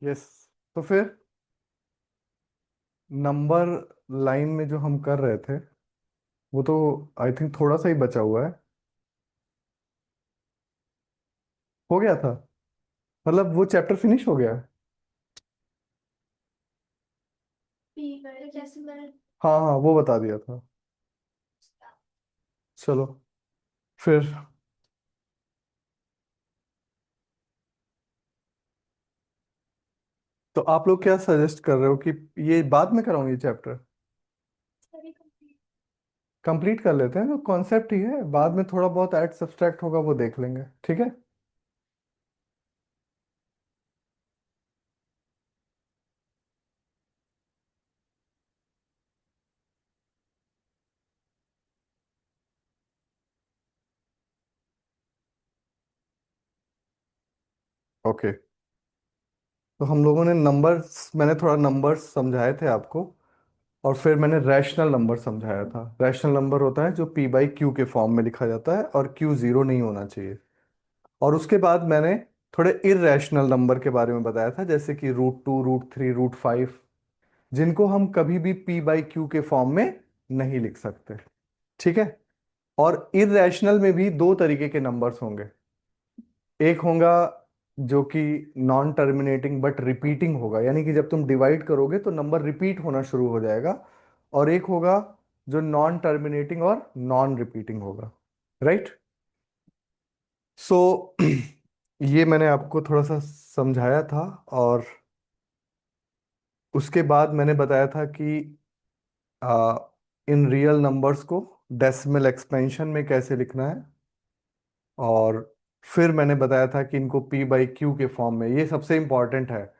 Yes. तो फिर number line में जो हम कर रहे थे वो तो आई थिंक थोड़ा सा ही बचा हुआ है। हो गया था, मतलब वो चैप्टर फिनिश हो गया है। हाँ हाँ, वो बता दिया था। चलो फिर। तो आप लोग क्या सजेस्ट कर रहे हो कि ये बाद में कराऊं ये चैप्टर? कंप्लीट कर लेते हैं, तो कॉन्सेप्ट ही है, बाद में थोड़ा बहुत ऐड सब्सट्रैक्ट होगा वो देख लेंगे, ठीक है। ओके। तो हम लोगों ने नंबर्स, मैंने थोड़ा नंबर्स समझाए थे आपको, और फिर मैंने रैशनल नंबर समझाया था। रैशनल नंबर होता है जो पी बाई क्यू के फॉर्म में लिखा जाता है, और क्यू जीरो नहीं होना चाहिए। और उसके बाद मैंने थोड़े इरेशनल नंबर के बारे में बताया था, जैसे कि रूट 2, रूट 3, रूट 5, जिनको हम कभी भी पी बाई क्यू के फॉर्म में नहीं लिख सकते, ठीक है। और इरेशनल में भी दो तरीके के नंबर्स होंगे। एक होगा जो कि नॉन टर्मिनेटिंग बट रिपीटिंग होगा, यानी कि जब तुम डिवाइड करोगे तो नंबर रिपीट होना शुरू हो जाएगा। और एक होगा जो नॉन टर्मिनेटिंग और नॉन रिपीटिंग होगा, राइट। सो ये मैंने आपको थोड़ा सा समझाया था। और उसके बाद मैंने बताया था कि इन रियल नंबर्स को डेसिमल एक्सपेंशन में कैसे लिखना है। और फिर मैंने बताया था कि इनको पी बाई क्यू के फॉर्म में, ये सबसे इंपॉर्टेंट है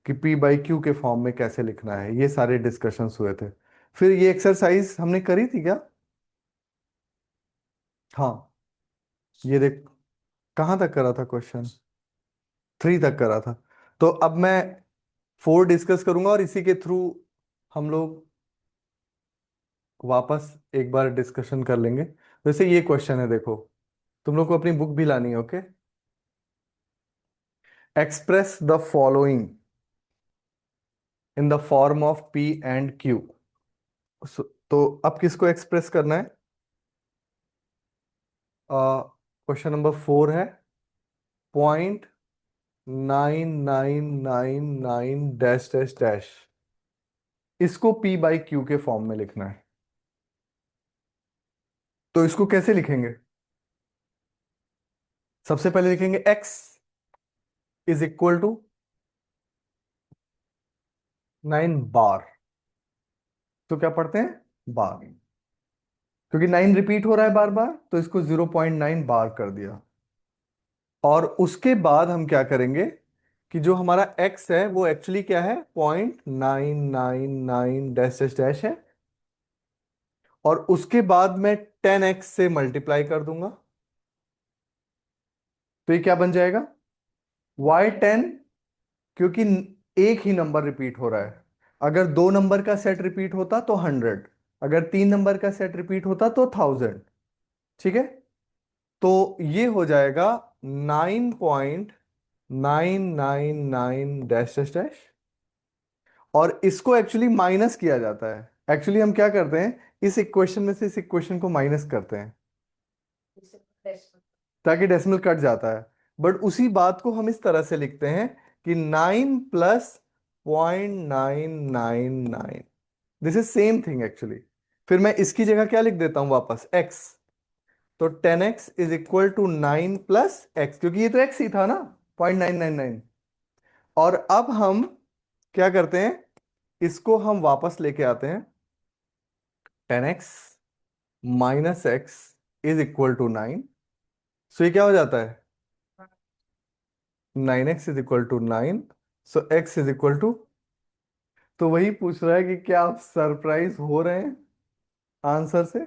कि पी बाई क्यू के फॉर्म में कैसे लिखना है। ये सारे डिस्कशंस हुए थे। फिर ये एक्सरसाइज हमने करी थी क्या? हाँ। ये देख, कहाँ तक करा था क्वेश्चन? 3 तक करा था। तो अब मैं 4 डिस्कस करूंगा, और इसी के थ्रू हम लोग वापस एक बार डिस्कशन कर लेंगे। वैसे ये क्वेश्चन है, देखो, तुम लोग को अपनी बुक भी लानी है, okay. Express the following in the form of P and Q. तो अब किसको एक्सप्रेस करना है? क्वेश्चन नंबर 4 है, 0.9999 डैश डैश डैश, इसको पी बाई क्यू के फॉर्म में लिखना है। तो इसको कैसे लिखेंगे? सबसे पहले लिखेंगे x इज इक्वल टू 9 बार। तो क्या पढ़ते हैं? बार। क्योंकि 9 रिपीट हो रहा है बार बार, तो इसको 0.9 बार कर दिया। और उसके बाद हम क्या करेंगे कि जो हमारा x है वो एक्चुअली क्या है? 0.999 डैश डैश डैश है। और उसके बाद मैं 10x से मल्टीप्लाई कर दूंगा। तो ये क्या बन जाएगा? y10। क्योंकि एक ही नंबर रिपीट हो रहा है। अगर दो नंबर का सेट रिपीट होता तो 100, अगर तीन नंबर का सेट रिपीट होता तो 1000, ठीक है। तो ये हो जाएगा 9.999 डैश डैश डैश। और इसको एक्चुअली माइनस किया जाता है। एक्चुअली हम क्या करते हैं, इस इक्वेशन में से इस इक्वेशन को माइनस करते हैं ताकि डेसिमल कट जाता है। बट उसी बात को हम इस तरह से लिखते हैं कि 9 plus 0.999, this is same thing actually. फिर मैं इसकी जगह क्या लिख देता हूं वापस? x। तो 10x is equal to 9 plus x, क्योंकि ये तो x ही था ना, 0.999। और अब हम क्या करते हैं, इसको हम वापस लेके आते हैं। 10x minus x is equal to 9। So ये क्या हो जाता है? 9x is equal to 9। So x is equal to, तो वही पूछ रहा है कि क्या आप सरप्राइज हो रहे हैं आंसर से?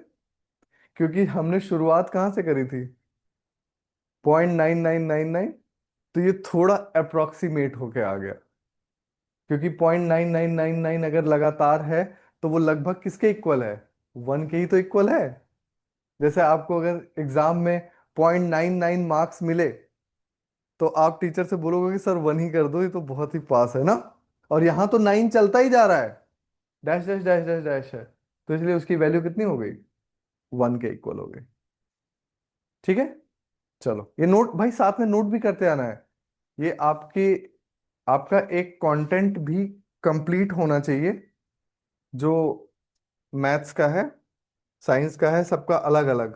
क्योंकि हमने शुरुआत कहाँ से करी थी? 0.9999। तो ये थोड़ा अप्रोक्सीमेट होके आ गया, क्योंकि 0.9999 अगर लगातार है तो वो लगभग किसके इक्वल है? 1 के ही तो इक्वल है। जैसे आपको अगर एग्जाम में 0.99 मार्क्स मिले, तो आप टीचर से बोलोगे कि सर 1 ही कर दो, ये तो बहुत ही पास है ना। और यहाँ तो 9 चलता ही जा रहा है, dash dash dash dash dash है, तो इसलिए उसकी वैल्यू कितनी हो गई, 1 के इक्वल हो गई। ठीक है। चलो ये नोट भाई साथ में नोट भी करते आना है। ये आपके, आपका एक कंटेंट भी कंप्लीट होना चाहिए, जो मैथ्स का है, साइंस का है, सबका अलग अलग,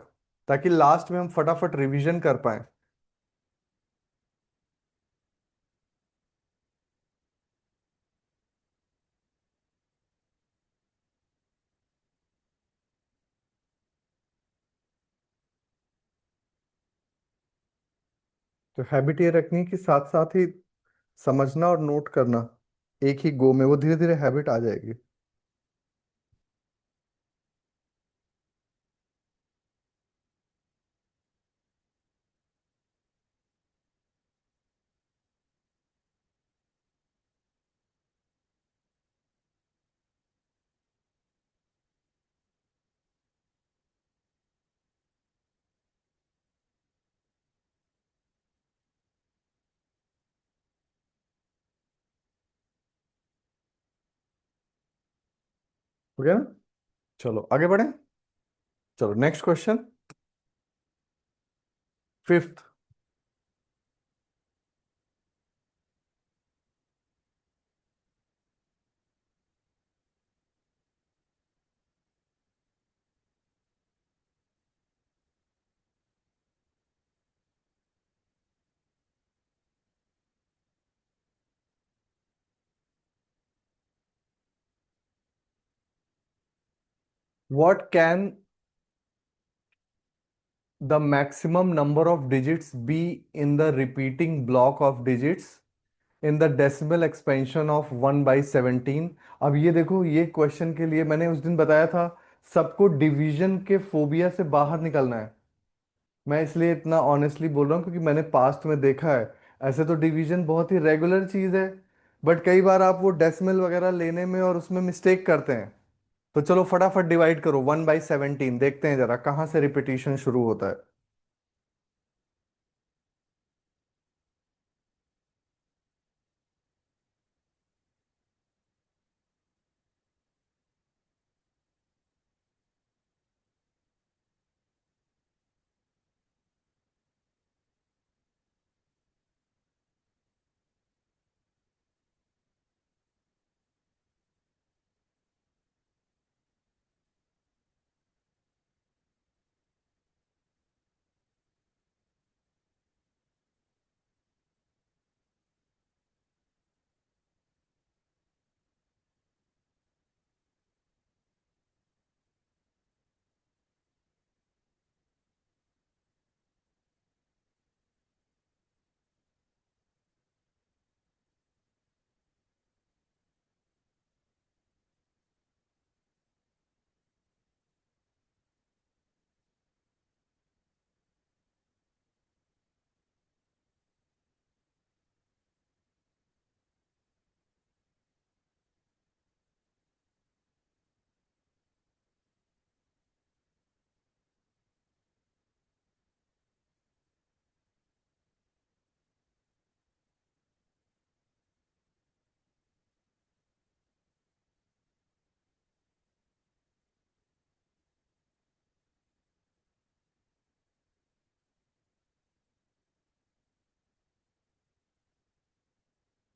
ताकि लास्ट में हम फटाफट रिवीजन कर पाए। तो हैबिट ये रखनी है कि साथ साथ ही समझना और नोट करना, एक ही गो में, वो धीरे धीरे हैबिट आ जाएगी। हो गया ना। चलो आगे बढ़े। चलो next question, fifth. What can the maximum number of digits be in the repeating block of digits in the decimal expansion of 1/17। अब ये देखो, ये क्वेश्चन के लिए मैंने उस दिन बताया था, सबको डिवीजन के फोबिया से बाहर निकलना है। मैं इसलिए इतना ऑनेस्टली बोल रहा हूँ क्योंकि मैंने पास्ट में देखा है। ऐसे तो डिवीजन बहुत ही रेगुलर चीज़ है, बट कई बार आप वो डेसिमल वगैरह लेने में और उसमें मिस्टेक करते हैं। तो चलो फटाफट डिवाइड करो 1/17, देखते हैं जरा कहाँ से रिपीटिशन शुरू होता है।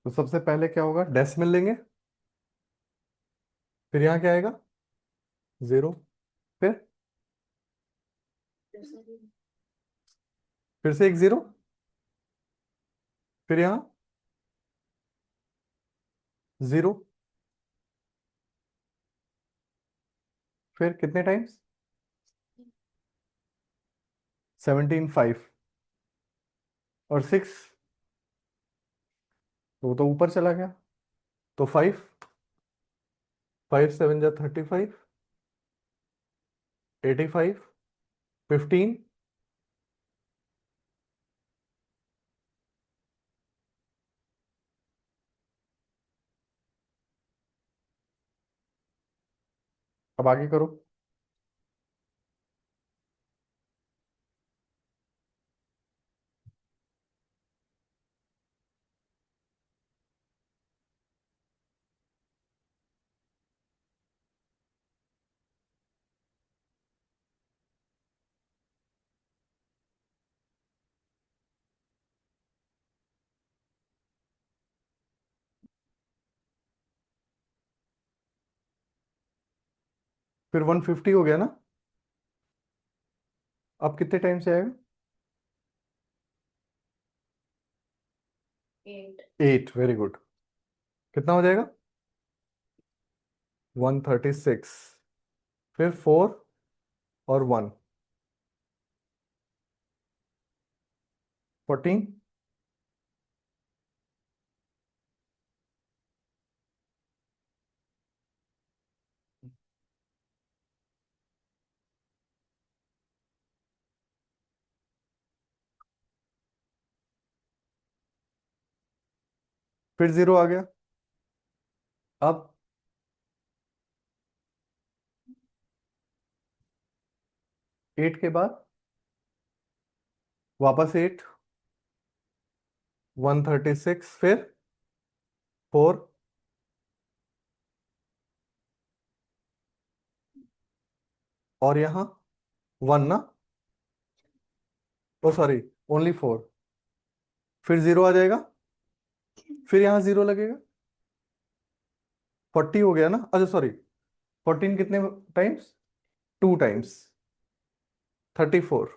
तो सबसे पहले क्या होगा, डेसिमल लेंगे, फिर यहाँ क्या आएगा, 0, फिर फिर से एक 0, फिर यहाँ 0, फिर कितने टाइम्स, 17 5, और 6, तो वो तो ऊपर चला गया, तो 5, 5 7 जा 35, 85, 15। अब आगे करो। फिर 150 हो गया ना। अब कितने टाइम से आएगा? 8, वेरी गुड। कितना हो जाएगा? 136। फिर 4 और 1, 14। फिर 0 आ गया। अब 8 के बाद वापस 8, 136, फिर 4, और यहाँ 1 ना। ओ सॉरी, ओनली 4। फिर 0 आ जाएगा। फिर यहाँ 0 लगेगा। 40 हो गया ना, अच्छा सॉरी। 14 कितने टाइम्स? 2 टाइम्स। 34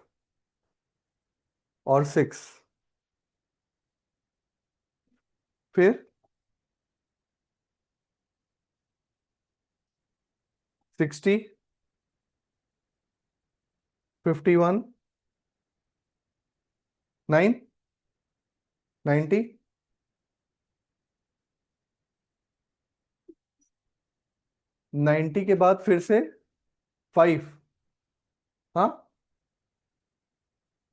और 6। फिर 60, 51, 9, 90, 90 के बाद फिर से 5। हाँ,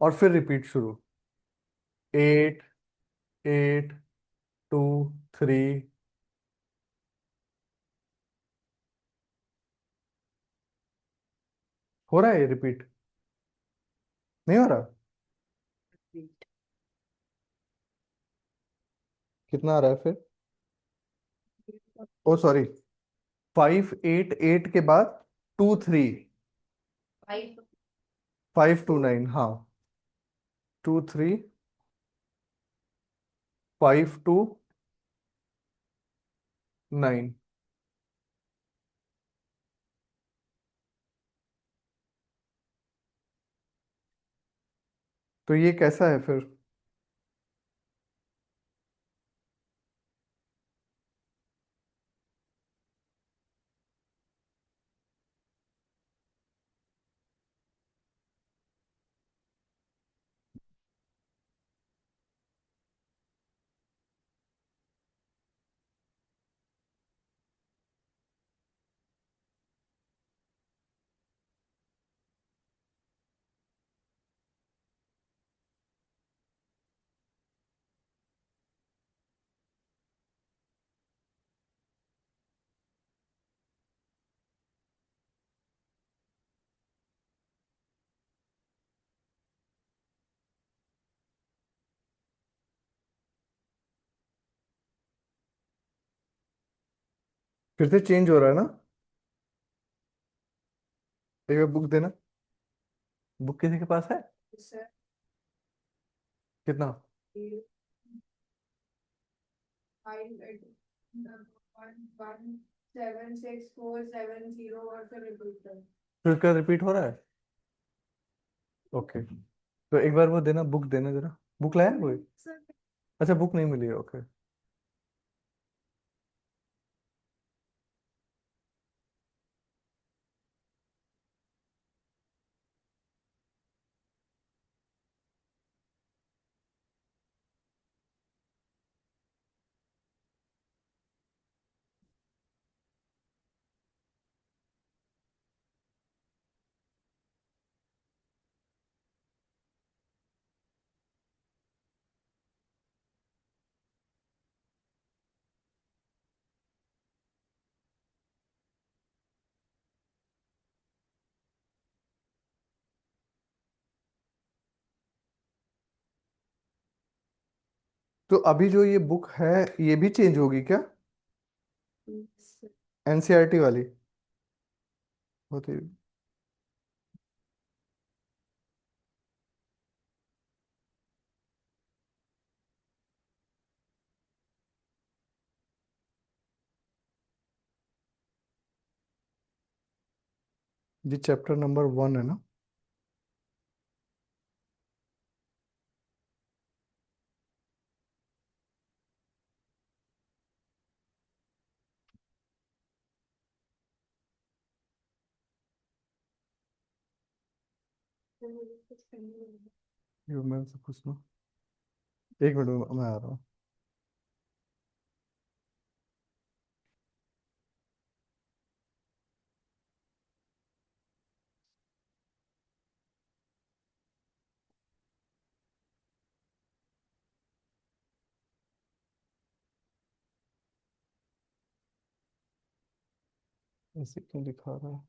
और फिर रिपीट शुरू। 8, 8, 2, 3। हो रहा है ये रिपीट? नहीं हो रहा? कितना आ रहा है फिर? ओ सॉरी, 5, 8, 8 के बाद 2, 3। 5, 2, 9, हाँ। 2, 3, 5, 2, 9। तो ये कैसा है फिर? फिर से चेंज हो रहा है ना? एक बार बुक देना। बुक किसी के पास है? कितना? 5, 1, 7, 6, 4, 7, 0 फिर का रिपीट हो रहा है। ओके, तो एक बार वो देना, बुक देना जरा। बुक लाया कोई? अच्छा, बुक नहीं मिली है, ओके। तो अभी जो ये बुक है, ये भी चेंज होगी क्या? एनसीईआरटी वाली होती? जी चैप्टर नंबर 1 है ना। ये मैं से पूछना, एक मिनट मैं आ रहा हूँ। ऐसे क्यों दिखा रहा है?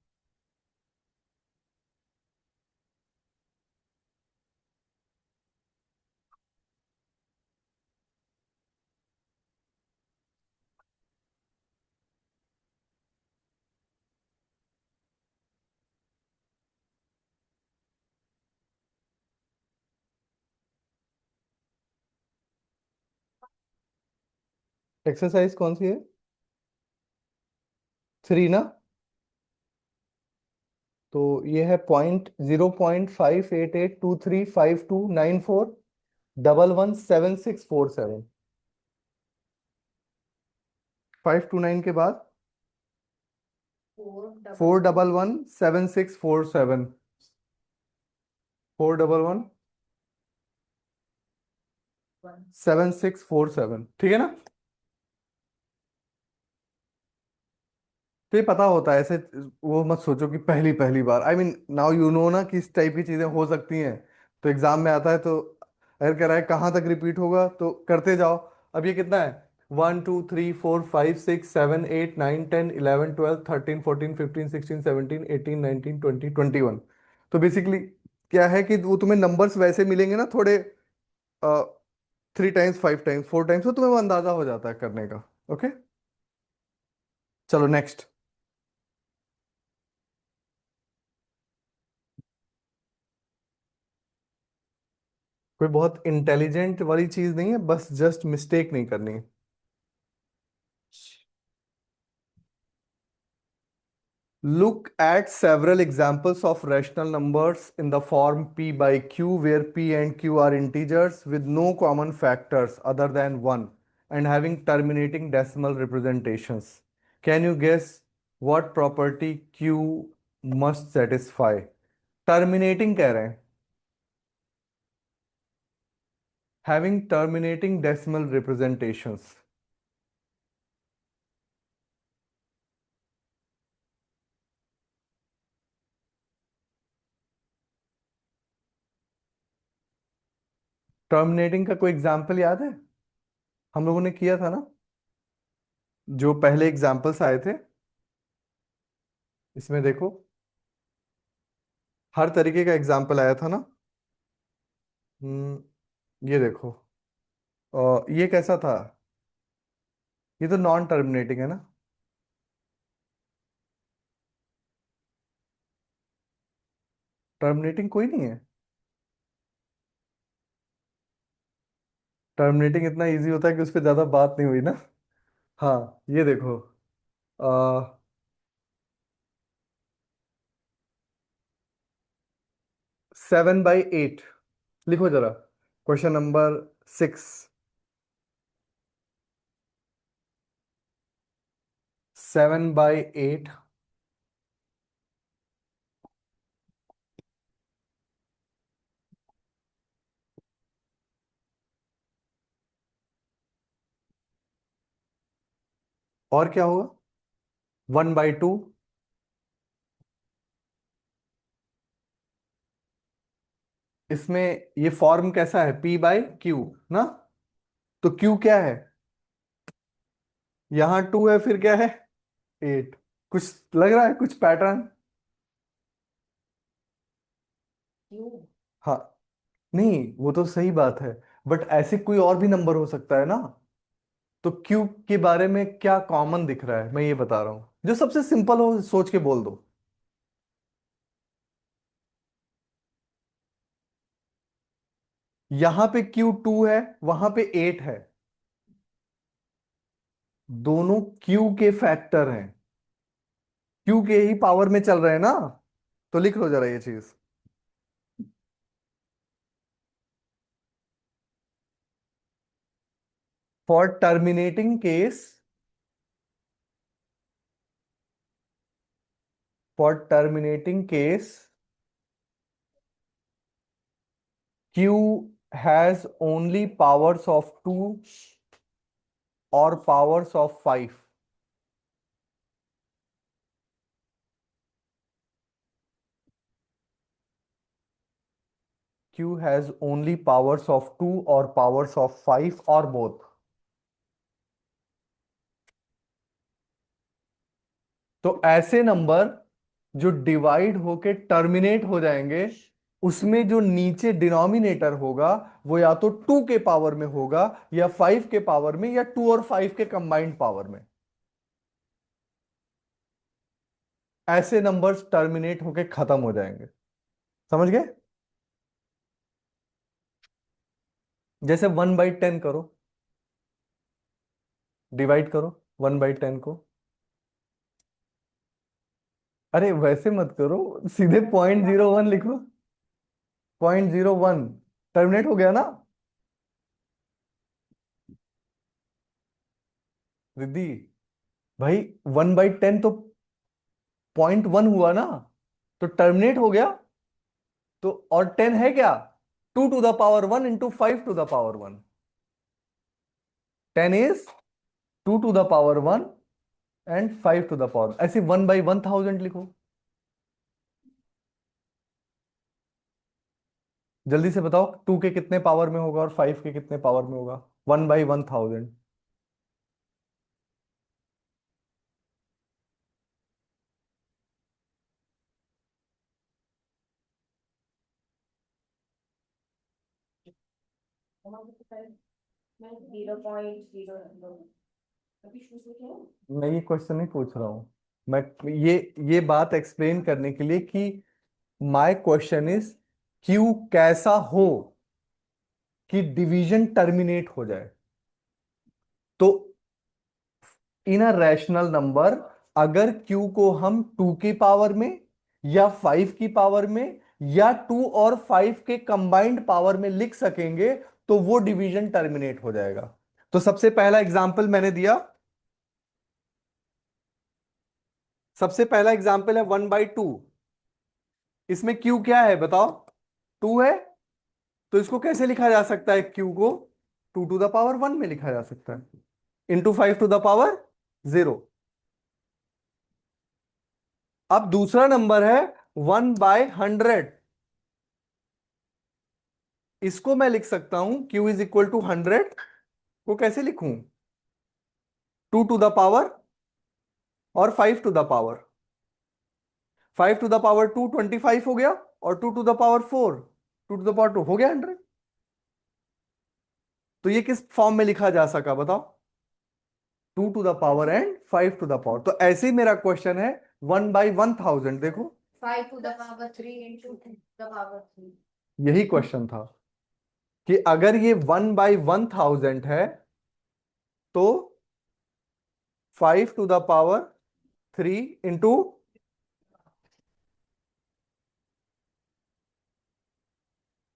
एक्सरसाइज कौन सी है? 3 ना। तो ये है 0.0.588235294117647। 529 के बाद 4117647। 4117647, ठीक है ना। तो ये पता होता है ऐसे। वो मत सोचो कि पहली पहली बार, I mean now you know ना कि इस टाइप की चीजें हो सकती हैं। तो एग्जाम में आता है तो अगर कह रहा है कहाँ तक रिपीट होगा तो करते जाओ। अब ये कितना है? 1 2 3 4 5 6 7 8 9 10 11 12 13 14 15 16 17 18 19 20 21। तो बेसिकली क्या है कि वो तुम्हें नंबर्स वैसे मिलेंगे ना थोड़े, 3 टाइम्स 5 टाइम्स 4 टाइम्स, तो तुम्हें वो अंदाजा हो जाता है करने का। ओके, चलो नेक्स्ट। कोई बहुत इंटेलिजेंट वाली चीज नहीं है, बस जस्ट मिस्टेक नहीं करनी है। Look at several examples of rational numbers in the form p by q, where p and q are integers with no common factors other than 1 and having terminating decimal representations. Can you guess what property q must satisfy? Terminating कह रहे हैं, having terminating decimal representations. Terminating का कोई example याद है? हम लोगों ने किया था ना, जो पहले एग्जाम्पल्स आए थे। इसमें देखो, हर तरीके का एग्जाम्पल आया था ना। ये देखो, ये कैसा था? ये तो नॉन टर्मिनेटिंग है ना। टर्मिनेटिंग कोई नहीं है। टर्मिनेटिंग इतना इजी होता है कि उस पर ज्यादा बात नहीं हुई ना। हाँ, ये देखो, 7/8। लिखो जरा, क्वेश्चन नंबर 6। 7/8। और क्या होगा? 1/2। इसमें ये फॉर्म कैसा है? p बाय क्यू ना। तो q क्या है? यहाँ 2 है, फिर क्या है? 8। कुछ लग रहा है, कुछ पैटर्न? हाँ, नहीं वो तो सही बात है, बट ऐसे कोई और भी नंबर हो सकता है ना। तो क्यू के बारे में क्या कॉमन दिख रहा है, मैं ये बता रहा हूं, जो सबसे सिंपल हो सोच के बोल दो। यहां पे Q2 है, वहां पे 8 है। दोनों Q के फैक्टर हैं, Q के ही पावर में चल रहे हैं ना। तो लिख लो जरा ये चीज। For terminating case, for terminating case Q has only powers of 2 or powers of 5. Q has only powers of 2 or powers of 5 or both. तो ऐसे नंबर जो डिवाइड होके टर्मिनेट हो जाएंगे, उसमें जो नीचे डिनोमिनेटर होगा वो या तो 2 के पावर में होगा या 5 के पावर में या 2 और 5 के कंबाइंड पावर में। ऐसे नंबर्स टर्मिनेट होके खत्म हो जाएंगे। समझ गए? जैसे 1/10 करो, डिवाइड करो 1/10 को। अरे वैसे मत करो, सीधे 0.01 लिखो। 0.01 टर्मिनेट हो गया ना दीदी? भाई 1/10 तो 0.1 हुआ ना, तो टर्मिनेट हो गया। तो और 10 है क्या? 2 to the power 1 into 5 to the power 1। 10 is 2 to the power 1 and 5 to the power, ऐसे 1/1000 लिखो। जल्दी से बताओ 2 के कितने पावर में होगा और 5 के कितने पावर में होगा? 1/1000। मैं ये क्वेश्चन नहीं पूछ रहा हूं। मैं ये ये बात एक्सप्लेन करने के लिए कि माय क्वेश्चन इज क्यू कैसा हो कि डिवीजन टर्मिनेट हो जाए। तो इन अ रैशनल नंबर, अगर क्यू को हम 2 की पावर में या 5 की पावर में या 2 और 5 के कंबाइंड पावर में लिख सकेंगे तो वो डिवीजन टर्मिनेट हो जाएगा। तो सबसे पहला एग्जांपल मैंने दिया, सबसे पहला एग्जांपल है 1/2। इसमें क्यू क्या है बताओ? 2 है। तो इसको कैसे लिखा जा सकता है? क्यू को 2 to the power 1 में लिखा जा सकता है, इंटू 5 to the power 0। अब दूसरा नंबर है 1/100। इसको मैं लिख सकता हूं Q इज इक्वल टू 100। को कैसे लिखूं? 2 to the power और 5 to the power। 5 to the power 2 25 हो गया, और 2 to the power 4 2 to the power 2 हो गया 100। तो ये किस फॉर्म में लिखा जा सका बताओ? 2 to the power and 5 to the power। तो ऐसे ही मेरा क्वेश्चन है 1/1000। देखो 5 to the power 3 into 2 to the power 3। यही क्वेश्चन था कि अगर ये 1/1000 है तो 5 to the power 3 इंटू,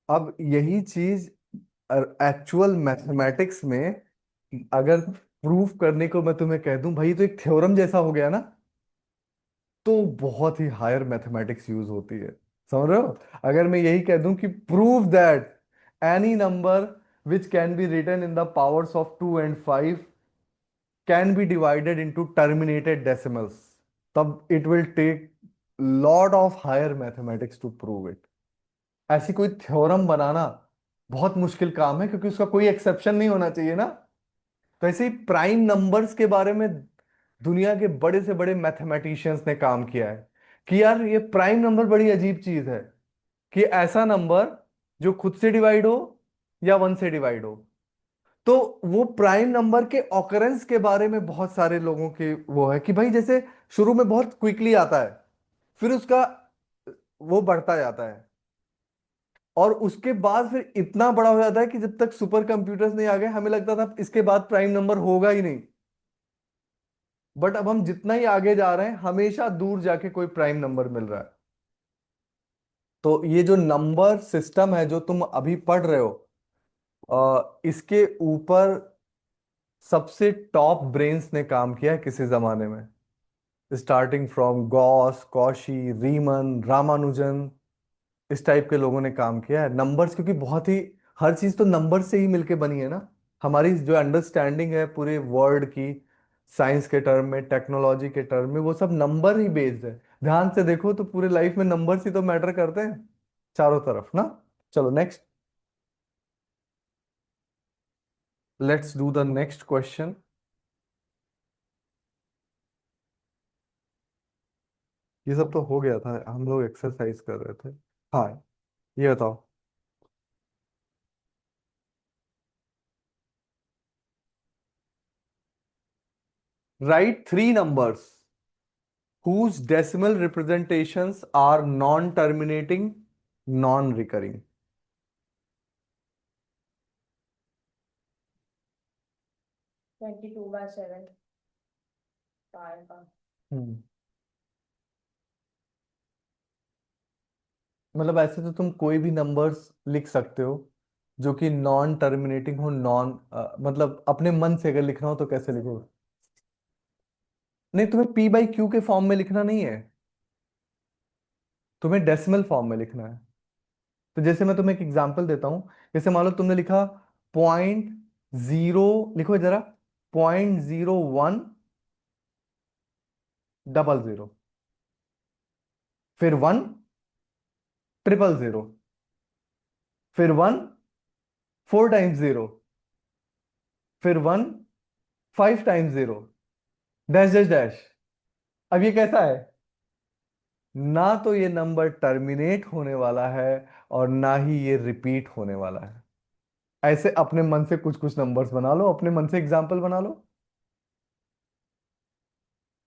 अब यही चीज एक्चुअल मैथमेटिक्स में अगर प्रूफ करने को मैं तुम्हें कह दूं भाई, तो एक थ्योरम जैसा हो गया ना, तो बहुत ही हायर मैथमेटिक्स यूज होती है। समझ रहे हो? अगर मैं यही कह दूं कि prove that any number which can be written in the powers of 2 and 5 can be divided into terminated decimals, तब it will take lot of higher mathematics to prove it. ऐसी कोई थ्योरम बनाना बहुत मुश्किल काम है, क्योंकि उसका कोई एक्सेप्शन नहीं होना चाहिए ना। तो ऐसे ही प्राइम नंबर्स के बारे में दुनिया के बड़े से बड़े मैथमेटिशियंस ने काम किया है कि यार ये प्राइम नंबर बड़ी अजीब चीज है, कि ऐसा नंबर जो खुद से डिवाइड हो या 1 से डिवाइड हो। तो वो प्राइम नंबर के ऑकरेंस के बारे में बहुत सारे लोगों के वो है कि भाई जैसे शुरू में बहुत क्विकली आता है, फिर उसका वो बढ़ता जाता है, और उसके बाद फिर इतना बड़ा हो जाता है कि जब तक सुपर कंप्यूटर्स नहीं आ गए हमें लगता था इसके बाद प्राइम नंबर होगा ही नहीं। बट अब हम जितना ही आगे जा रहे हैं हमेशा दूर जाके कोई प्राइम नंबर मिल रहा है। तो ये जो नंबर सिस्टम है जो तुम अभी पढ़ रहे हो, इसके ऊपर सबसे टॉप ब्रेन्स ने काम किया है किसी जमाने में। Starting from Gauss, Cauchy, Riemann, Ramanujan, इस टाइप के लोगों ने काम किया है नंबर्स, क्योंकि बहुत ही हर चीज तो नंबर से ही मिलके बनी है ना। हमारी जो अंडरस्टैंडिंग है पूरे वर्ल्ड की, साइंस के टर्म में, टेक्नोलॉजी के टर्म में, वो सब नंबर ही बेस्ड है। ध्यान से देखो तो पूरे लाइफ में नंबर्स ही तो मैटर करते हैं चारों तरफ ना। चलो next, let's do the next question. ये सब तो हो गया था, हम लोग एक्सरसाइज कर रहे थे। हाँ, ये बताओ। Right three numbers whose decimal representations are non-terminating, non-recurring। 22/7 पार का। हम्म मतलब ऐसे तो तुम कोई भी नंबर्स लिख सकते हो जो कि नॉन टर्मिनेटिंग हो, नॉन मतलब अपने मन से अगर लिखना हो तो कैसे लिखोगे? नहीं, तुम्हें पी बाई क्यू के फॉर्म में लिखना नहीं है, तुम्हें डेसिमल फॉर्म में लिखना है। तो जैसे मैं तुम्हें एक एग्जांपल देता हूं। जैसे मान लो तुमने लिखा 0.0, लिखो जरा, 0.0100, फिर 1,000,000, फिर 1 4 टाइम्स 0, फिर 1 5 टाइम्स 0, डैश डैश डैश। अब ये कैसा है? ना तो ये नंबर टर्मिनेट होने वाला है और ना ही ये रिपीट होने वाला है। ऐसे अपने मन से कुछ कुछ नंबर्स बना लो, अपने मन से एग्जाम्पल बना लो।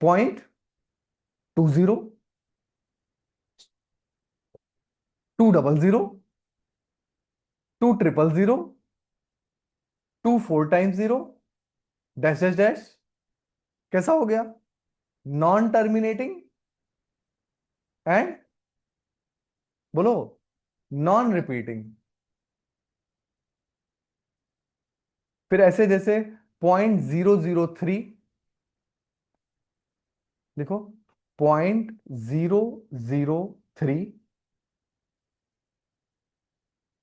0.20, 200, 2,000,000, 2 4 टाइम्स 0, डैश डैश डैश। कैसा हो गया? नॉन टर्मिनेटिंग एंड, बोलो, नॉन रिपीटिंग। फिर ऐसे जैसे 0.003, देखो, 0.003,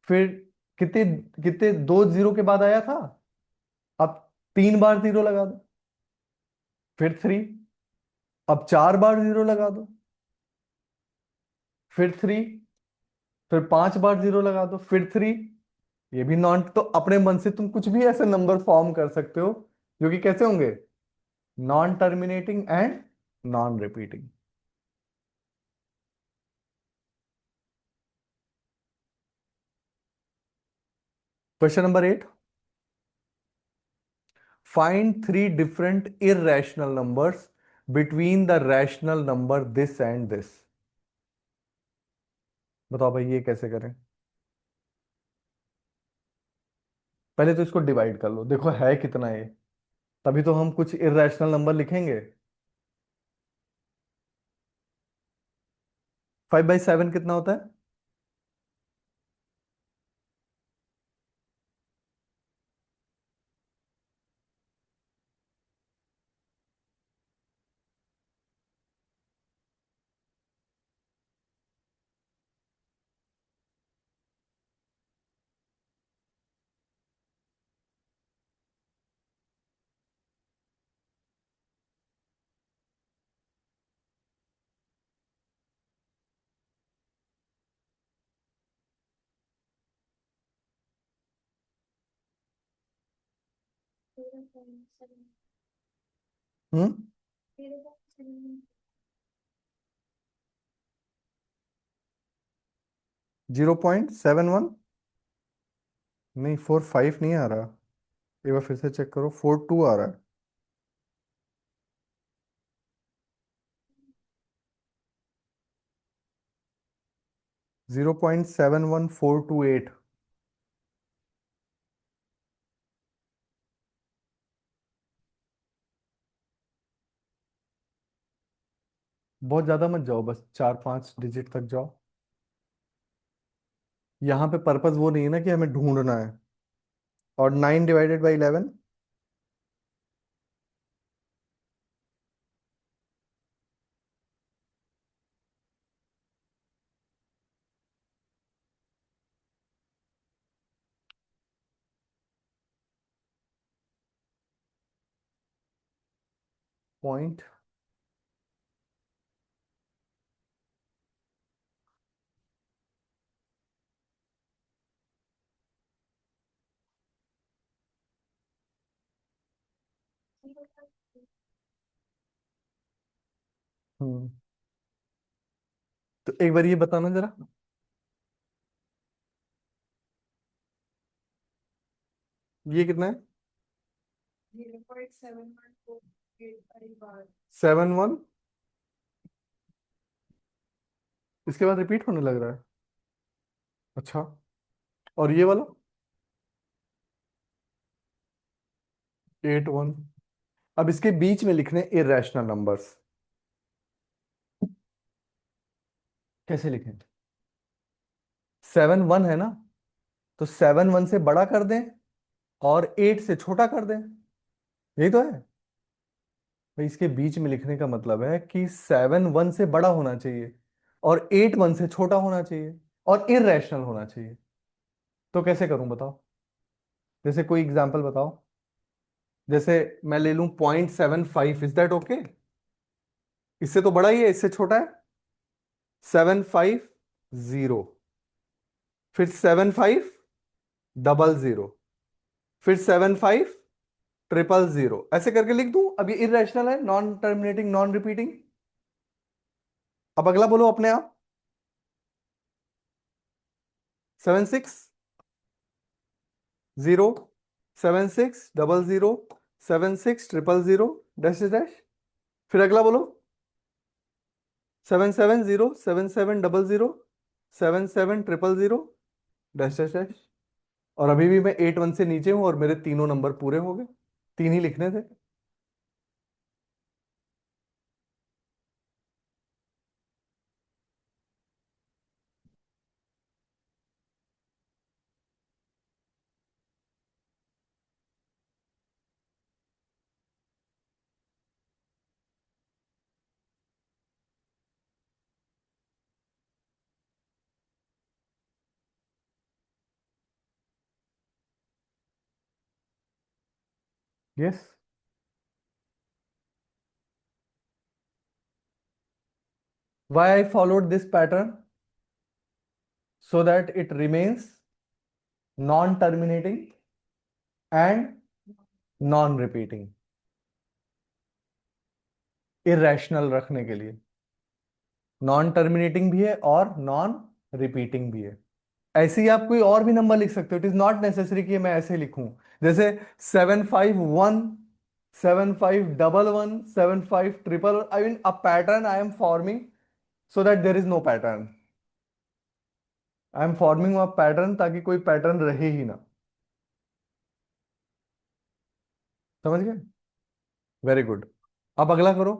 फिर कितने कितने 2 0 के बाद आया था, अब 3 बार 0 लगा दो, फिर 3, अब 4 बार 0 लगा दो, फिर 3, फिर 5 बार 0 लगा दो, फिर 3। ये भी नॉन, तो अपने मन से तुम कुछ भी ऐसे नंबर फॉर्म कर सकते हो जो कि कैसे होंगे? Non terminating and non repeating. Question number 8, find three different irrational numbers between the rational number this and this. बताओ भाई, ये कैसे करें? पहले तो इसको डिवाइड कर लो, देखो है कितना ये, तभी तो हम कुछ इरेशनल नंबर लिखेंगे। 5/7 कितना होता है? हम्म 0.71, नहीं 4 5 नहीं आ रहा। एक बार फिर से चेक करो, 4 2 आ रहा है। 0.71428। बहुत ज्यादा मत जाओ, बस 4 5 डिजिट तक जाओ। यहाँ पे पर्पस वो नहीं है ना कि हमें ढूंढना है। और 9 ÷ 11। 0. हम्म। तो एक बार ये बताना जरा, ये कितना है? 0.7148 7 1। इसके बाद रिपीट होने लग रहा है। अच्छा। और ये वाला? 8 1। अब इसके बीच में लिखने इरेशनल नंबर्स, कैसे लिखें? 7 1 है ना, तो 7 1 से बड़ा कर दें और 8 से छोटा कर दें। यही तो है भाई। इसके बीच में लिखने का मतलब है कि 7 1 से बड़ा होना चाहिए और 8 1 से छोटा होना चाहिए और इरेशनल होना चाहिए। तो कैसे करूं बताओ? जैसे कोई एग्जांपल बताओ। जैसे मैं ले लूं 0.75, इज दैट ओके? इससे तो बड़ा ही है, इससे छोटा है। 750, फिर 7500, फिर 75000, ऐसे करके लिख दूं। अब ये इरेशनल है, नॉन टर्मिनेटिंग, नॉन रिपीटिंग। अब अगला बोलो अपने आप। 760, 7600, 7600, डैश डैश। फिर अगला बोलो। 770, 7700, 7700, डैश डैश डैश। और अभी भी मैं 8 1 से नीचे हूं और मेरे तीनों नंबर पूरे हो गए। तीन ही लिखने थे। Yes. Why I followed this pattern? So that it remains non terminating and non repeating, irrational रखने के लिए। नॉन टर्मिनेटिंग भी है और नॉन रिपीटिंग भी है। ऐसे ही आप कोई और भी नंबर लिख सकते हो। इट इज नॉट नेसेसरी कि मैं ऐसे लिखूं। जैसे 751, 7511, 75 I mean a pattern I am forming, so that there is no pattern. I am forming a pattern ताकि कोई पैटर्न रहे ही ना। समझ गए? Very good. अब अगला करो।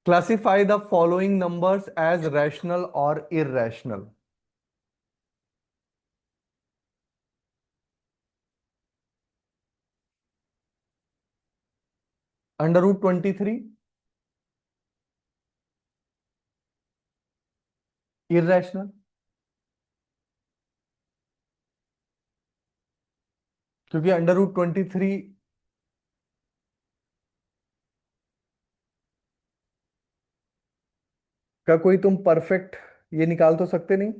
Classify the following numbers as rational और इररेशनल। √23 इररेशनल, क्योंकि √23 का कोई तुम परफेक्ट ये निकाल तो सकते नहीं।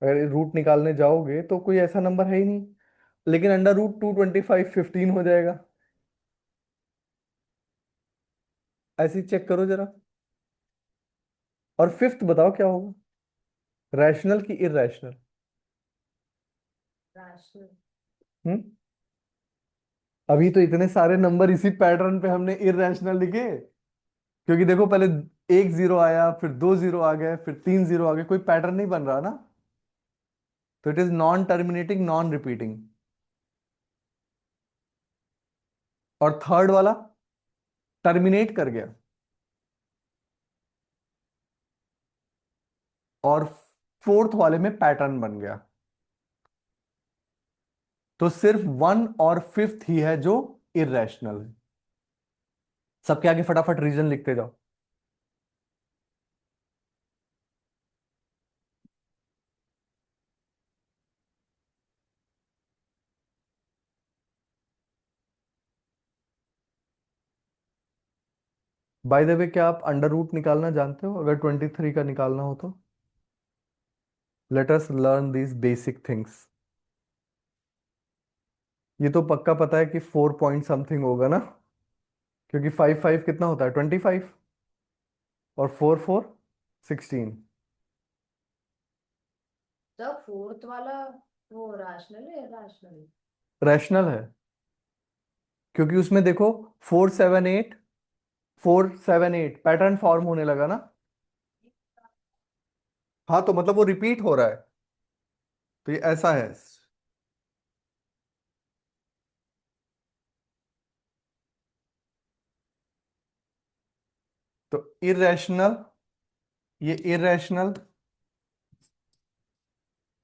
अगर रूट निकालने जाओगे तो कोई ऐसा नंबर है ही नहीं। लेकिन √225 15 हो जाएगा। ऐसे ही चेक करो जरा। और फिफ्थ बताओ क्या होगा, रैशनल की इररेशनल? राशनल। हम्म। अभी तो इतने सारे नंबर इसी पैटर्न पे हमने इररेशनल लिखे। क्योंकि देखो, पहले एक जीरो आया, फिर दो जीरो आ गए, फिर तीन जीरो आ गए, कोई पैटर्न नहीं बन रहा ना। तो it is non terminating, non repeating. और थर्ड वाला टर्मिनेट कर गया। और फोर्थ वाले में पैटर्न बन गया। तो सिर्फ वन और फिफ्थ ही है जो इरेशनल है। सबके आगे फटाफट रीजन लिखते जाओ। बाय द वे, क्या आप अंडर रूट निकालना जानते हो? अगर 23 का निकालना हो तो let us learn these basic things. ये तो पक्का पता है कि 4 पॉइंट समथिंग होगा ना, क्योंकि 5 5 कितना होता है? 25। और 4 4 16। तो फोर्थ वाला वो रैशनल है, रैशनल? रैशनल है, क्योंकि उसमें देखो 4 7 8, 4 7 8 पैटर्न फॉर्म होने लगा ना। हाँ, तो मतलब वो रिपीट हो रहा है। तो ये ऐसा है। तो इरेशनल, ये इरेशनल,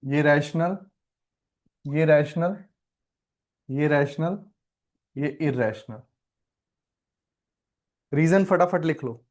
ये रैशनल, ये रैशनल, ये रैशनल, ये इरेशनल। रीजन फटाफट लिख लो।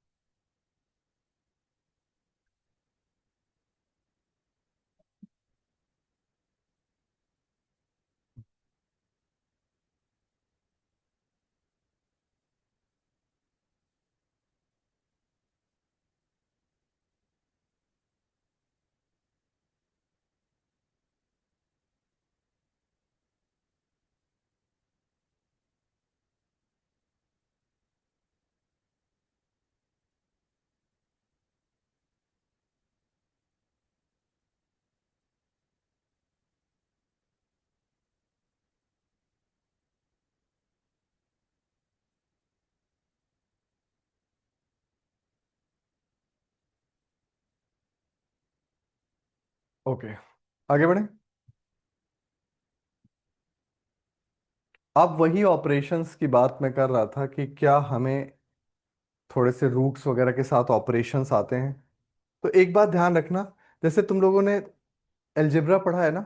ओके, आगे बढ़े। अब वही ऑपरेशंस की बात मैं कर रहा था कि क्या हमें थोड़े से रूट्स वगैरह के साथ ऑपरेशंस आते हैं। तो एक बात ध्यान रखना, जैसे तुम लोगों ने अलजेब्रा पढ़ा है ना,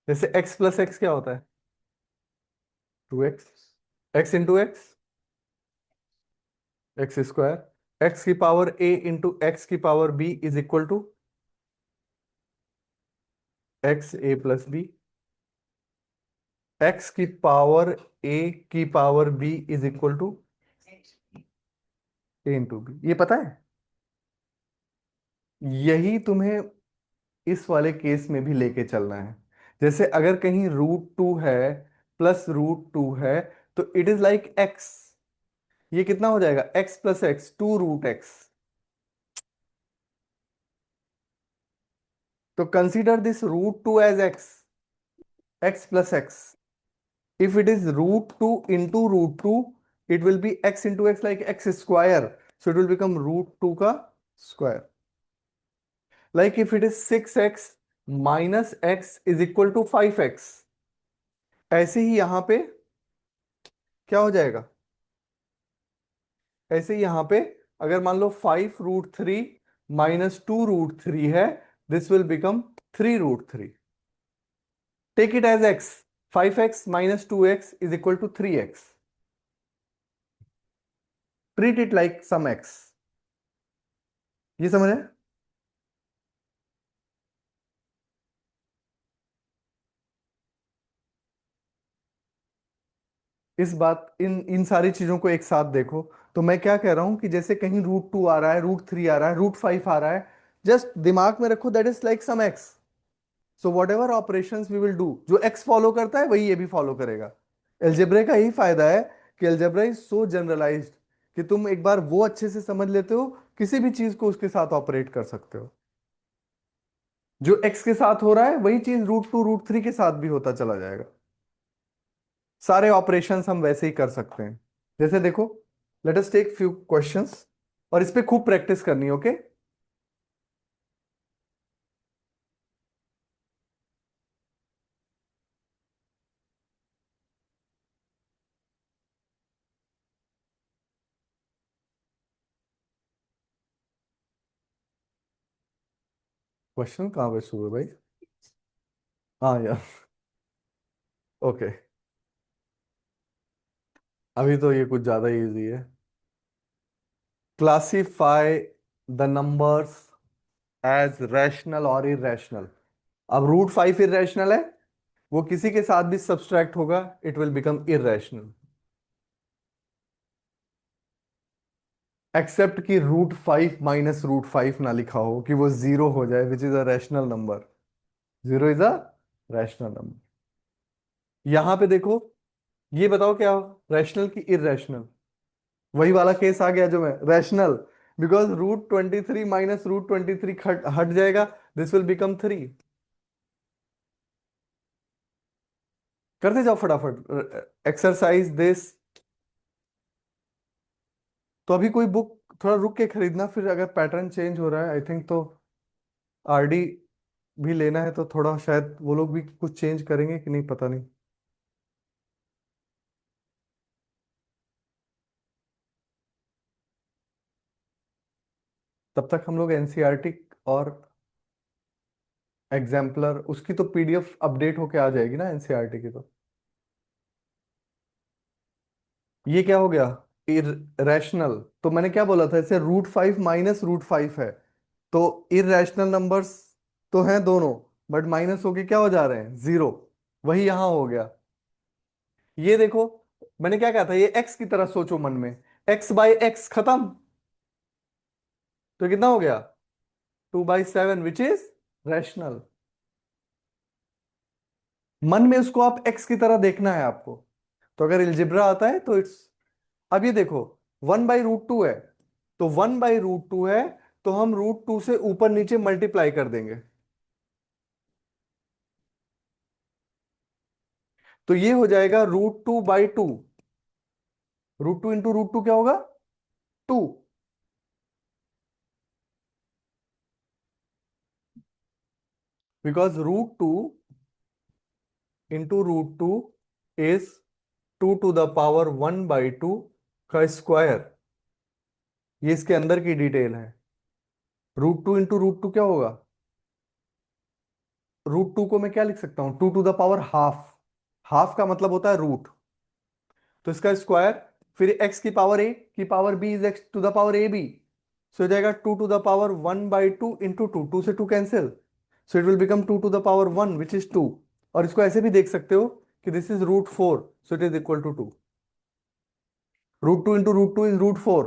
जैसे x प्लस एक्स क्या होता है? 2x, x into x, x square, x की पावर a इंटू एक्स की power b is equal to x a plus b. X की पावर a की power b is equal to a into b, ये पता है? यही तुम्हें इस वाले केस में भी लेके चलना है। जैसे अगर कहीं √2 है प्लस √2 है, तो इट इज लाइक एक्स। ये कितना हो जाएगा? X plus x, 2 √x। तो consider this √2 as x, x plus x. If it is √2 into √2, it will be x into x, like x square. So it will become √2 का square. Like if it is 6x minus x is equal to 5x, ऐसे ही यहां पे क्या हो जाएगा? ऐसे ही यहां पे अगर मान लो 5 √3 माइनस 2 √3 है, this will become 3 √3। Take it as x, 5x minus 2x is equal to 3x। Treat it like some x. ये समझ है? इस बात, इन इन सारी चीजों को एक साथ देखो। तो मैं क्या कह रहा हूं कि जैसे कहीं √2 आ रहा है, √3 आ रहा है, √5 आ रहा है, जस्ट दिमाग में रखो that is like some x. So whatever operation we will do, जो एक्स फॉलो करता है वही ये भी फॉलो करेगा। एल्जेब्रा का यही फायदा है कि एल्जेब्रा इज सो जनरलाइज्ड कि तुम एक बार वो अच्छे से समझ लेते हो, किसी भी चीज को उसके साथ ऑपरेट कर सकते हो। जो एक्स के साथ हो रहा है वही चीज √2 √3 के साथ भी होता चला जाएगा। सारे ऑपरेशंस हम वैसे ही कर सकते हैं। जैसे देखो, let us take few questions, और इस पे खूब प्रैक्टिस करनी है, ओके? क्वेश्चन कहाँ पे शुरू है भाई? हाँ यार। ओके। अभी तो ये कुछ ज्यादा इजी है। Classify the numbers as rational और इरेशनल। अब रूट फाइव इरेशनल है, वो किसी के साथ भी सब्सट्रैक्ट होगा, it will become irrational. Except कि root five minus root five ना लिखा हो, कि वो जीरो हो जाए, which is a rational number. Zero is a rational number. यहां पे देखो, ये बताओ क्या रैशनल की इरेशनल? वही वाला केस आ गया जो मैं rational, because root 23 minus root 23 हट हट जाएगा, दिस विल बिकम थ्री। करते जाओ फटाफट एक्सरसाइज दिस। तो अभी कोई बुक थोड़ा रुक के खरीदना, फिर अगर पैटर्न चेंज हो रहा है आई थिंक तो आरडी भी लेना है, तो थोड़ा शायद वो लोग भी कुछ चेंज करेंगे कि नहीं, पता नहीं। तब तक हम लोग एनसीईआरटी और एग्जाम्पलर, उसकी तो पीडीएफ अपडेट होके आ जाएगी ना एनसीईआरटी की तो। ये क्या हो गया? इरेशनल। तो मैंने क्या बोला था, इसे root five minus root five है, तो इरेशनल नंबर्स तो हैं दोनों, बट माइनस होके क्या हो जा रहे हैं, जीरो। वही यहां हो गया। ये देखो, मैंने क्या कहा था, ये एक्स की तरह सोचो मन में, एक्स बाई एक्स खत्म, तो कितना हो गया, 2/7 विच इज रैशनल। मन में उसको आप एक्स की तरह देखना है आपको। तो अगर एलजिब्रा आता है तो इट्स, अब ये देखो, 1/√2 है, तो 1/√2 है, तो हम √2 से ऊपर नीचे मल्टीप्लाई कर देंगे, तो ये हो जाएगा √2/2। √2 इंटू √2 क्या होगा, 2। Because √2 into √2 is 2 to the power 1/2 का स्क्वायर। ये इसके अंदर की डिटेल है। √2 इंटू √2 क्या होगा, √2 को मैं क्या लिख सकता हूं, 2 to the power half. Half का मतलब होता है रूट, तो इसका स्क्वायर, फिर एक्स की पावर ए की power B is x to the power ab, so हो जाएगा 2 to the power 1/2 into two, two से two cancel, so it will become 2 to the power 1 which is 2। और इसको ऐसे भी देख सकते हो कि this is √4, so it is equal to 2। √2 into √2 is √4।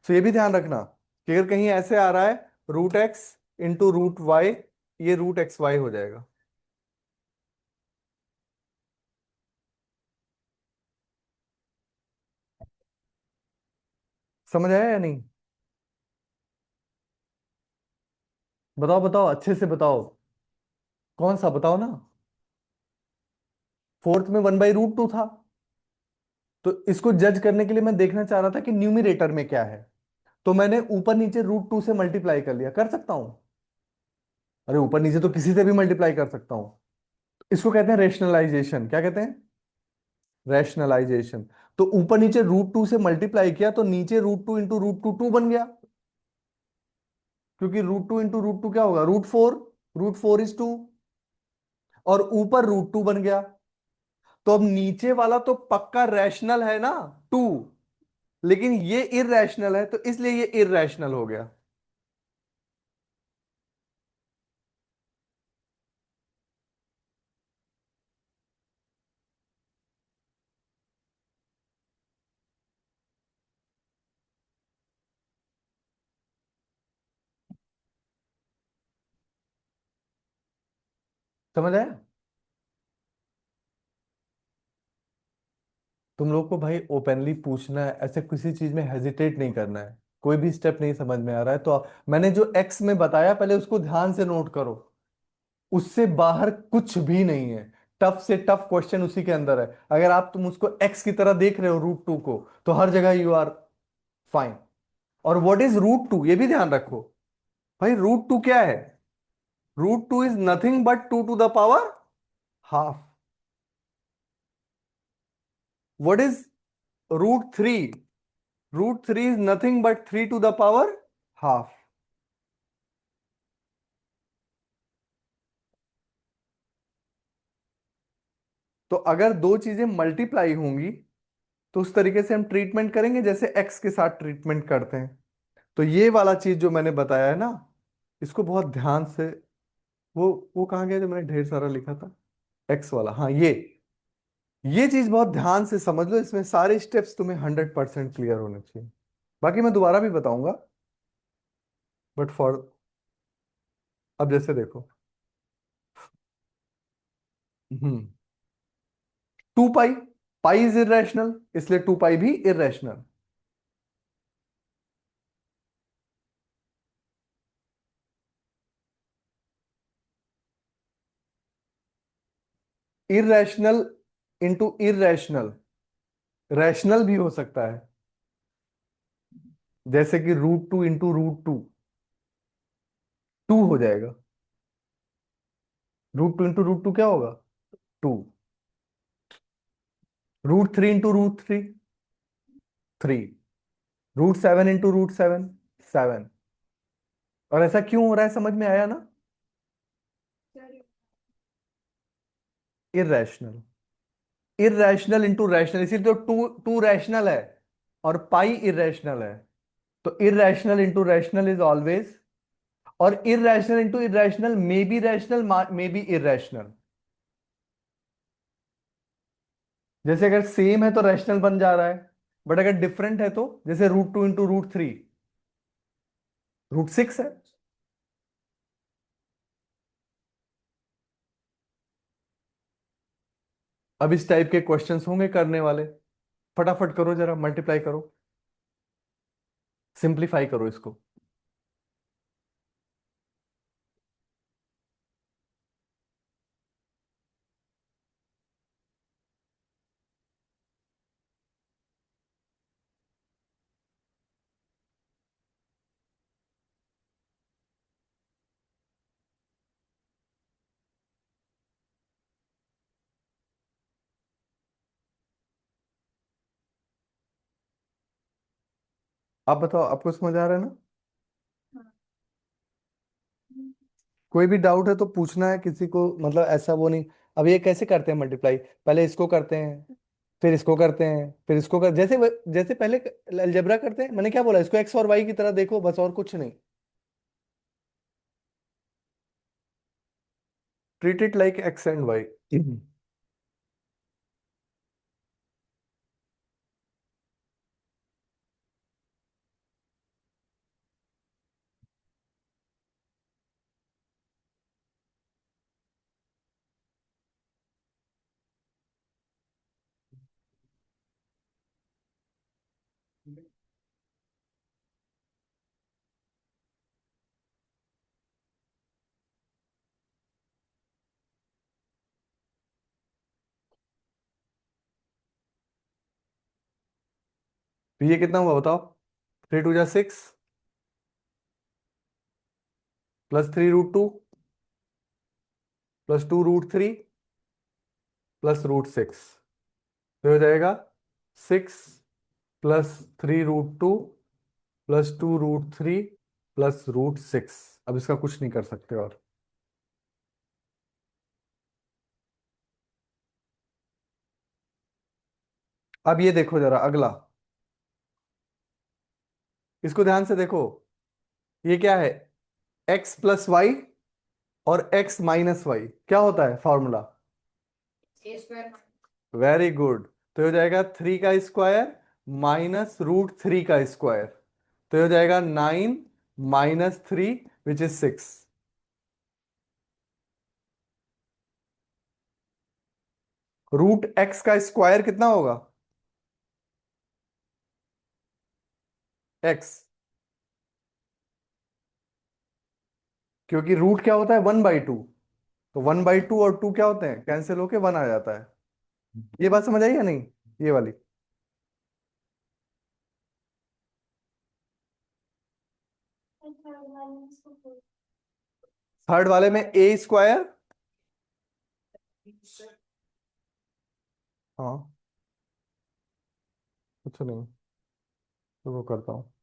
So ये भी ध्यान रखना कि अगर कहीं ऐसे आ रहा है √x इंटू √y, ये √xy हो जाएगा। समझ आया या नहीं? बताओ बताओ अच्छे से बताओ, कौन सा बताओ ना। फोर्थ में 1/√2 था, तो इसको जज करने के लिए मैं देखना चाह रहा था कि न्यूमरेटर में क्या है, तो मैंने ऊपर नीचे √2 से मल्टीप्लाई कर लिया, कर सकता हूं। अरे ऊपर नीचे तो किसी से भी मल्टीप्लाई कर सकता हूं। इसको कहते हैं रेशनलाइजेशन। क्या कहते हैं? रैशनलाइजेशन। तो ऊपर नीचे √2 से मल्टीप्लाई किया, तो नीचे √2 इंटू √2 2 बन गया, क्योंकि √2 इंटू √2 क्या होगा, √4, √4 इज 2, और ऊपर √2 बन गया। तो अब नीचे वाला तो पक्का रैशनल है ना, 2, लेकिन ये इररेशनल है, तो इसलिए ये इररेशनल हो गया। समझ आया? तुम लोग को भाई ओपनली पूछना है, ऐसे किसी चीज में हेजिटेट नहीं करना है। कोई भी स्टेप नहीं समझ में आ रहा है तो मैंने जो एक्स में बताया पहले उसको ध्यान से नोट करो, उससे बाहर कुछ भी नहीं है। टफ से टफ क्वेश्चन उसी के अंदर है। अगर आप तुम उसको एक्स की तरह देख रहे हो √2 को, तो हर जगह यू आर फाइन। और व्हाट इज √2 ये भी ध्यान रखो। भाई √2 क्या है, √2 is nothing but 2 to the power 1/2। What is √3, √3 is nothing but 3 to the power 1/2। तो अगर दो चीजें मल्टीप्लाई होंगी तो उस तरीके से हम ट्रीटमेंट करेंगे जैसे एक्स के साथ ट्रीटमेंट करते हैं। तो ये वाला चीज जो मैंने बताया है ना, इसको बहुत ध्यान से, वो कहाँ गया जो मैंने ढेर सारा लिखा था, एक्स वाला, हाँ ये चीज बहुत ध्यान से समझ लो, इसमें सारे स्टेप्स तुम्हें 100% क्लियर होने चाहिए। बाकी मैं दोबारा भी बताऊंगा, बट फॉर, अब जैसे देखो, हम्म, 2 पाई, पाई इज इरेशनल, इसलिए 2 पाई भी irrational. Irrational into irrational rational भी हो सकता है, जैसे कि √2 इंटू √2, 2 हो जाएगा। √2 इंटू √2 क्या होगा, 2। √3 इंटू √3, 3। √7 इंटू √7, 7। और ऐसा क्यों हो रहा है, समझ में आया ना, इरेशनल, इरेशनल इंटू रैशनल, इसीलिए तो टू टू रैशनल है और पाई इरेशनल है। तो irrational into rational is always, और irrational into irrational may be rational, may be irrational. जैसे अगर सेम है तो रैशनल बन जा रहा है, बट अगर डिफरेंट है तो, जैसे √2 इंटू √3, √6 है। अब इस टाइप के क्वेश्चंस होंगे करने वाले, फटाफट करो जरा, मल्टीप्लाई करो, सिंप्लीफाई करो इसको। आप बताओ, आपको समझ आ रहा है ना? कोई भी डाउट है तो पूछना है किसी को, मतलब ऐसा वो नहीं। अब ये कैसे करते हैं मल्टीप्लाई, पहले इसको करते हैं, फिर इसको करते हैं, फिर इसको कर, जैसे पहले अलजेब्रा करते हैं, मैंने क्या बोला, इसको एक्स और वाई की तरह देखो बस, और कुछ नहीं। Treat it like x and y. तो ये कितना हुआ बताओ, 3 × 2 = 6, +3 √2, +2 √3, +√6। तो हो जाएगा 6 + 3 √2 +2 √3 +√6। अब इसका कुछ नहीं कर सकते। और अब ये देखो जरा अगला, इसको ध्यान से देखो, ये क्या है, x + y और x - y क्या होता है फॉर्मूला, A² वेरी गुड। तो हो जाएगा 3 का स्क्वायर -√3 का स्क्वायर, तो हो जाएगा 9 - 3 विच इज 6। √x का स्क्वायर कितना होगा, x, क्योंकि रूट क्या होता है, 1/2, तो 1/2 और 2 क्या होते हैं, कैंसिल होके 1 आ जाता है। ये बात समझ आई या नहीं, ये वाली। थर्ड वाले में a², हाँ कुछ नहीं, तो वो करता हूँ,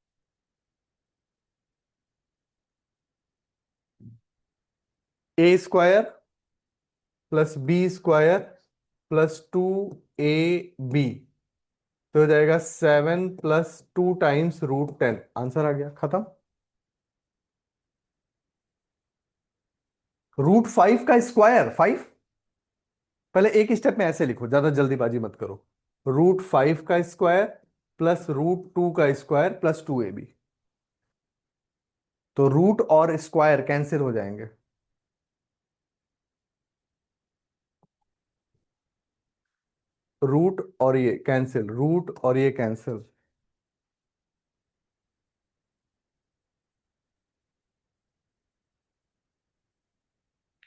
a² + b² +2ab, तो हो जाएगा 7 + 2 × √10। आंसर आ गया, खत्म। √5 का स्क्वायर, 5। पहले एक स्टेप में ऐसे लिखो, ज्यादा जल्दीबाजी मत करो। √5 का स्क्वायर +√2 का स्क्वायर +2ab। तो रूट और स्क्वायर कैंसिल हो जाएंगे। रूट और ये कैंसिल, रूट और ये कैंसिल।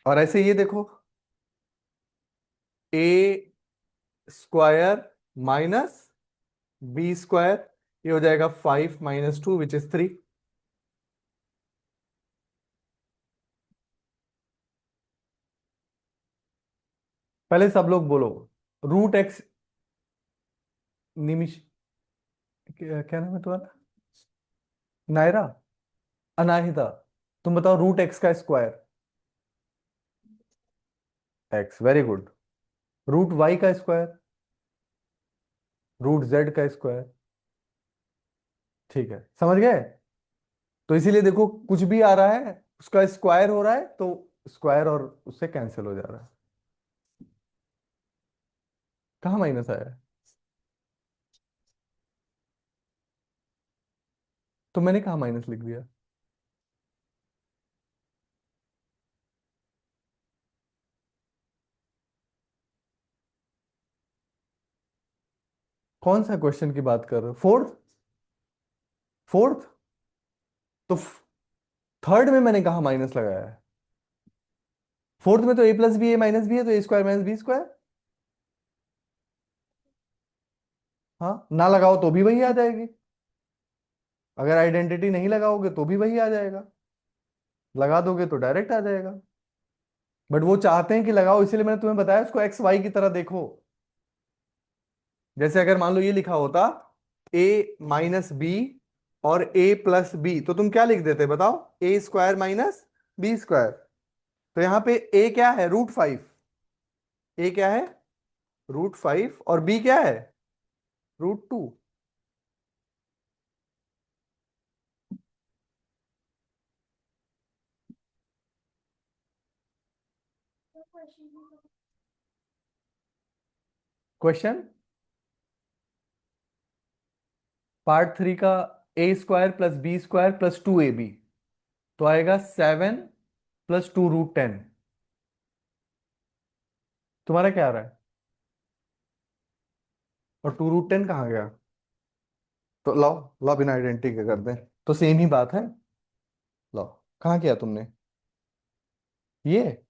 और ऐसे ये देखो, a² - b², ये हो जाएगा 5 - 2 विच इज 3। पहले सब लोग बोलो। √x। निमिष, क्या नाम है तुम्हारा? नायरा, अनाहिता, तुम बताओ √x का square. x, very good. √y का स्क्वायर, √z का स्क्वायर। ठीक है, समझ गए। तो इसीलिए देखो, कुछ भी आ रहा है उसका स्क्वायर हो रहा है, तो स्क्वायर और उससे कैंसिल हो जा रहा है। कहाँ माइनस आया है? तो मैंने कहा माइनस लिख दिया। कौन सा क्वेश्चन की बात कर रहे हो? फोर्थ? फोर्थ? तो थर्ड में मैंने कहा माइनस लगाया है। फोर्थ में तो a+b a-b है, तो a² - b²। हाँ, ना लगाओ तो भी वही आ जाएगी। अगर आइडेंटिटी नहीं लगाओगे तो भी वही आ जाएगा, लगा दोगे तो डायरेक्ट आ जाएगा। बट वो चाहते हैं कि लगाओ, इसीलिए मैंने तुम्हें बताया उसको XY की तरह देखो। जैसे अगर मान लो ये लिखा होता a - b और a+b, तो तुम क्या लिख देते बताओ? a² - b²। तो यहां पे a क्या है? √5। a क्या है? √5। और b क्या है? √2। क्वेश्चन पार्ट 3 का, a² + b² + 2ab, तो आएगा 7 + 2 √10। तुम्हारा क्या आ रहा है? और 2 √10 कहाँ गया? तो लाओ, लाओ बिना आइडेंटिटी के कर दें, तो सेम ही बात है। लाओ, कहाँ किया तुमने ये?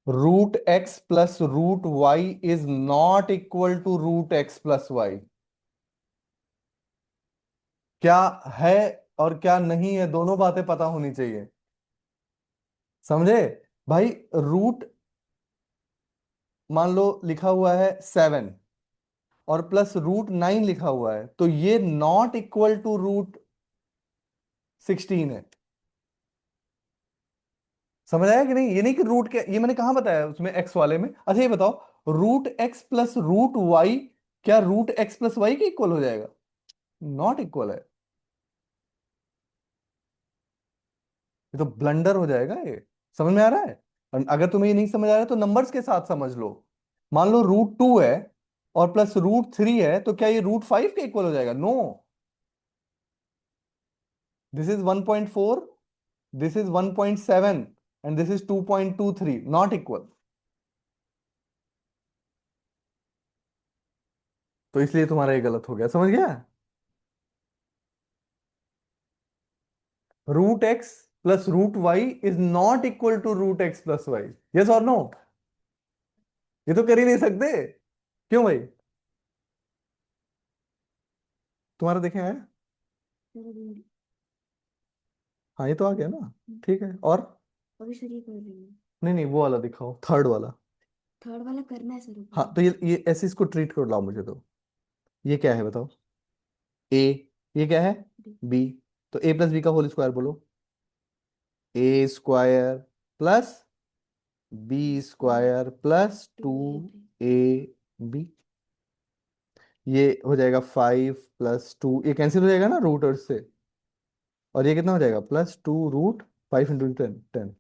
√x + √y is not equal to √x + y। क्या है और क्या नहीं है, दोनों बातें पता होनी चाहिए, समझे भाई? रूट, मान लो लिखा हुआ है 7 और +√9 लिखा हुआ है, तो ये नॉट इक्वल टू √16 है। समझ आया कि नहीं? ये नहीं कि रूट के, ये मैंने कहाँ बताया उसमें एक्स वाले में। अच्छा ये बताओ, √x + √y क्या √x + y के इक्वल हो जाएगा? नॉट इक्वल है। ये तो ब्लंडर हो जाएगा ये। समझ में आ रहा है? और अगर तुम्हें ये नहीं समझ आ रहा है तो नंबर्स के साथ समझ लो। मान लो √2 है और +√3 है, तो क्या ये √5 के इक्वल हो जाएगा? No. This is 1.4, this is 1.7 and this is 2.23, not equal. तो इसलिए तुम्हारा ये गलत हो गया, समझ गया? √x + √y is not equal to √x + y। Yes और नो? ये तो कर ही नहीं सकते। क्यों भाई? तुम्हारा देखे है? हाँ, ये तो आ गया ना। ठीक है, और? अभी सर ये कर रही हूँ। नहीं नहीं, वो वाला दिखाओ, थर्ड वाला। थर्ड वाला करना है सर हाँ, अभी। तो ये ऐसे इसको ट्रीट कर लाओ मुझे तो। ये क्या है बताओ? ए, ये क्या है? बी। तो a + b का होल स्क्वायर बोलो। a² + b square square plus two two a b. A b. ये हो जाएगा 5 + 2, ये कैंसिल हो जाएगा ना रूट से। और ये कितना हो जाएगा, +2√5 × 10।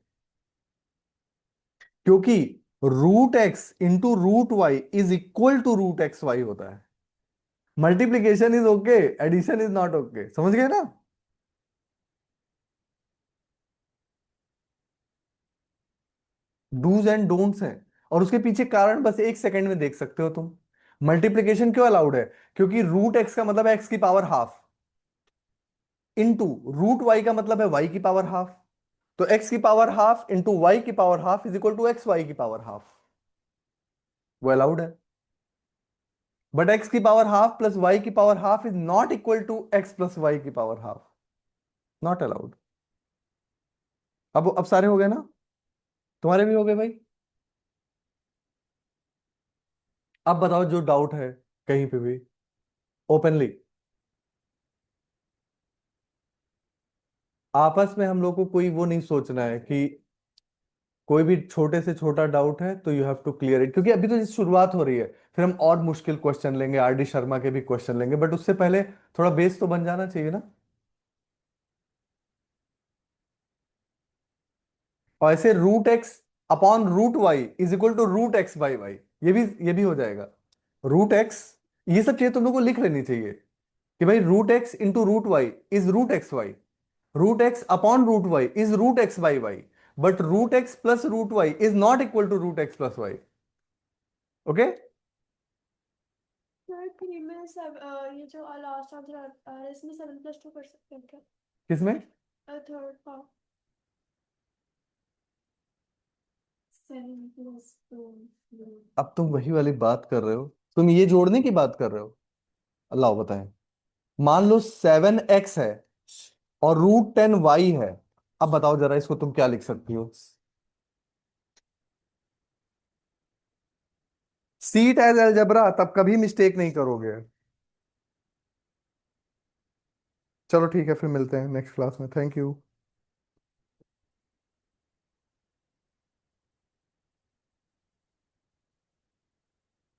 क्योंकि √x × √y is equal to √xy होता है। Multiplication is okay, addition is not okay, समझ गए ना। डूज एंड डोंट्स हैं, और उसके पीछे कारण बस 1 सेकंड में देख सकते हो तुम। मल्टीप्लीकेशन क्यों अलाउड है, क्योंकि √x का मतलब है x⁻½ इंटू √y का मतलब है y⁻½ तो x⁻½ into y⁻½ is equal to xy⁻½ वो अलाउड है। But x⁻½ plus y⁻½ is not equal to x plus y⁻½ not allowed. अब सारे हो गए ना, तुम्हारे भी हो गए भाई। अब बताओ जो डाउट है कहीं पे भी, ओपनली। आपस में हम लोग को कोई वो नहीं सोचना है कि कोई भी छोटे से छोटा डाउट है तो you have to clear it, क्योंकि अभी तो शुरुआत हो रही है। फिर हम और मुश्किल क्वेश्चन लेंगे, आर डी शर्मा के भी क्वेश्चन लेंगे, बट उससे पहले थोड़ा बेस तो बन जाना चाहिए ना। और ऐसे √x/√y is equal to √x/y, ये भी हो जाएगा। √x, ये सब चीजें तुम लोग को लिख लेनी चाहिए कि भाई √x × √y is √xy, √x/√y is √x/y, but √x + √y is not equal to √x + y। Okay. Sir three में सब ये जो लास्ट आंसर आ रहा है इसमें 7+2 कर सकते हैं क्या? किसमें? Third part. 7+2। अब तुम वही वाली बात कर रहे हो, तुम ये जोड़ने की बात कर रहे हो। अल्लाह बताएं। मान लो 7x है और √10y है। अब बताओ जरा इसको तुम क्या लिख सकती हो। सीट एज अलजबरा, तब कभी मिस्टेक नहीं करोगे। चलो ठीक है, फिर मिलते हैं नेक्स्ट क्लास में। Thank you.